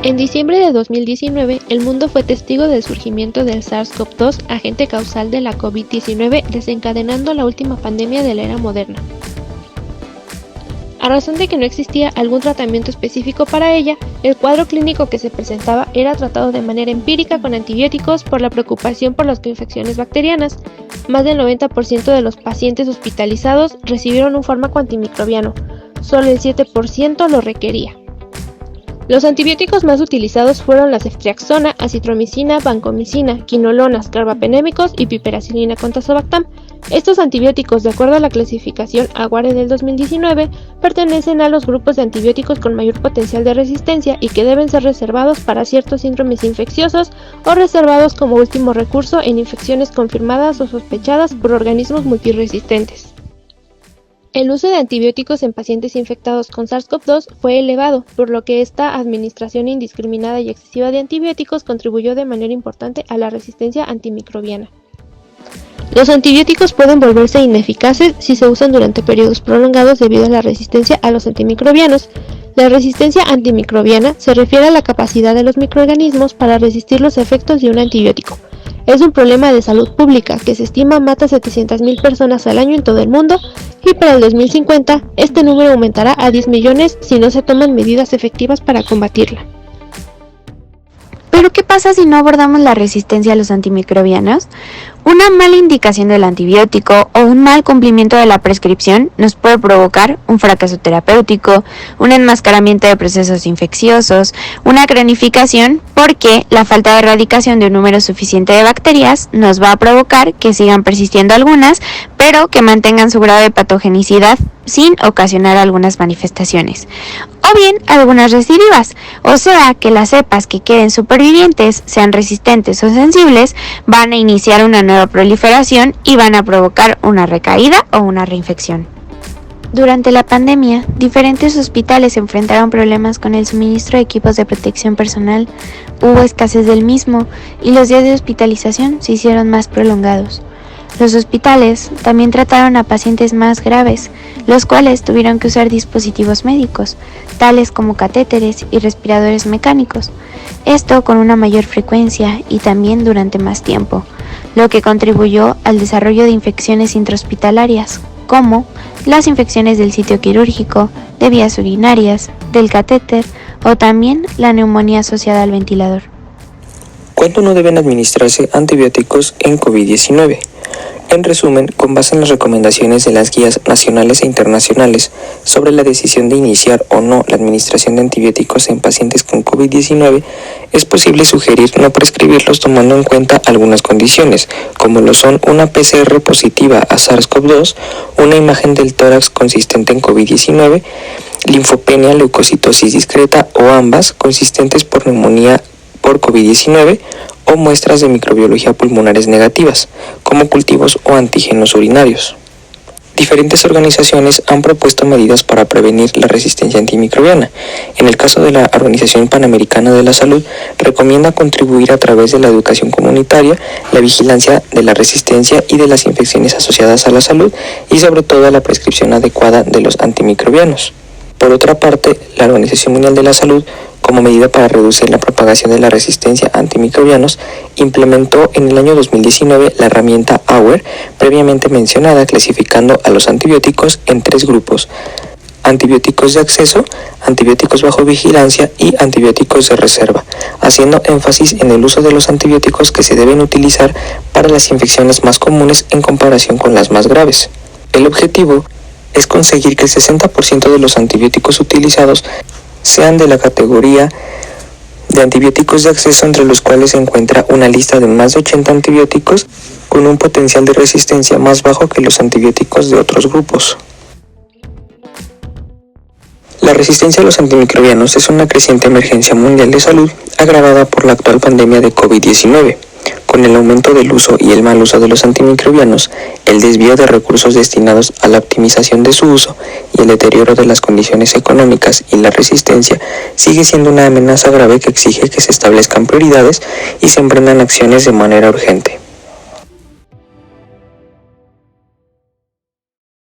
En diciembre de 2019, el mundo fue testigo del surgimiento del SARS-CoV-2, agente causal de la COVID-19, desencadenando la última pandemia de la era moderna. A razón de que no existía algún tratamiento específico para ella, el cuadro clínico que se presentaba era tratado de manera empírica con antibióticos por la preocupación por las infecciones bacterianas. Más del 90% de los pacientes hospitalizados recibieron un fármaco antimicrobiano, solo el 7% lo requería. Los antibióticos más utilizados fueron la ceftriaxona, acitromicina, vancomicina, quinolonas, carbapenémicos y piperacilina con tazobactam. Estos antibióticos, de acuerdo a la clasificación AWARE del 2019, pertenecen a los grupos de antibióticos con mayor potencial de resistencia y que deben ser reservados para ciertos síndromes infecciosos o reservados como último recurso en infecciones confirmadas o sospechadas por organismos multiresistentes. El uso de antibióticos en pacientes infectados con SARS-CoV-2 fue elevado, por lo que esta administración indiscriminada y excesiva de antibióticos contribuyó de manera importante a la resistencia antimicrobiana. Los antibióticos pueden volverse ineficaces si se usan durante periodos prolongados debido a la resistencia a los antimicrobianos. La resistencia antimicrobiana se refiere a la capacidad de los microorganismos para resistir los efectos de un antibiótico. Es un problema de salud pública que se estima mata a 700.000 personas al año en todo el mundo y para el 2050 este número aumentará a 10 millones si no se toman medidas efectivas para combatirla. ¿Pero qué pasa si no abordamos la resistencia a los antimicrobianos? Una mala indicación del antibiótico o un mal cumplimiento de la prescripción nos puede provocar un fracaso terapéutico, un enmascaramiento de procesos infecciosos, una cronificación, porque la falta de erradicación de un número suficiente de bacterias nos va a provocar que sigan persistiendo algunas, pero que mantengan su grado de patogenicidad sin ocasionar algunas manifestaciones, o bien algunas recidivas, o sea que las cepas que queden supervivientes, sean resistentes o sensibles, van a iniciar una nueva proliferación y van a provocar una recaída o una reinfección. Durante la pandemia, diferentes hospitales enfrentaron problemas con el suministro de equipos de protección personal, hubo escasez del mismo y los días de hospitalización se hicieron más prolongados. Los hospitales también trataron a pacientes más graves, los cuales tuvieron que usar dispositivos médicos, tales como catéteres y respiradores mecánicos, esto con una mayor frecuencia y también durante más tiempo, lo que contribuyó al desarrollo de infecciones intrahospitalarias, como las infecciones del sitio quirúrgico, de vías urinarias, del catéter o también la neumonía asociada al ventilador. ¿Cuándo no deben administrarse antibióticos en COVID-19? En resumen, con base en las recomendaciones de las guías nacionales e internacionales sobre la decisión de iniciar o no la administración de antibióticos en pacientes con COVID-19, es posible sugerir no prescribirlos tomando en cuenta algunas condiciones, como lo son una PCR positiva a SARS-CoV-2, una imagen del tórax consistente en COVID-19, linfopenia, leucocitosis discreta o ambas consistentes por neumonía por COVID-19, o muestras de microbiología pulmonares negativas, como cultivos o antígenos urinarios. Diferentes organizaciones han propuesto medidas para prevenir la resistencia antimicrobiana. En el caso de la Organización Panamericana de la Salud, recomienda contribuir a través de la educación comunitaria, la vigilancia de la resistencia y de las infecciones asociadas a la salud y sobre todo a la prescripción adecuada de los antimicrobianos. Por otra parte, la Organización Mundial de la Salud, como medida para reducir la propagación de la resistencia a antimicrobianos, implementó en el año 2019 la herramienta AWARE previamente mencionada, clasificando a los antibióticos en 3 grupos: antibióticos de acceso, antibióticos bajo vigilancia y antibióticos de reserva, haciendo énfasis en el uso de los antibióticos que se deben utilizar para las infecciones más comunes en comparación con las más graves. El objetivo es conseguir que el 60% de los antibióticos utilizados sean de la categoría de antibióticos de acceso, entre los cuales se encuentra una lista de más de 80 antibióticos con un potencial de resistencia más bajo que los antibióticos de otros grupos. La resistencia a los antimicrobianos es una creciente emergencia mundial de salud agravada por la actual pandemia de COVID-19. Con el aumento del uso y el mal uso de los antimicrobianos, el desvío de recursos destinados a la optimización de su uso y el deterioro de las condiciones económicas y la resistencia sigue siendo una amenaza grave que exige que se establezcan prioridades y se emprendan acciones de manera urgente.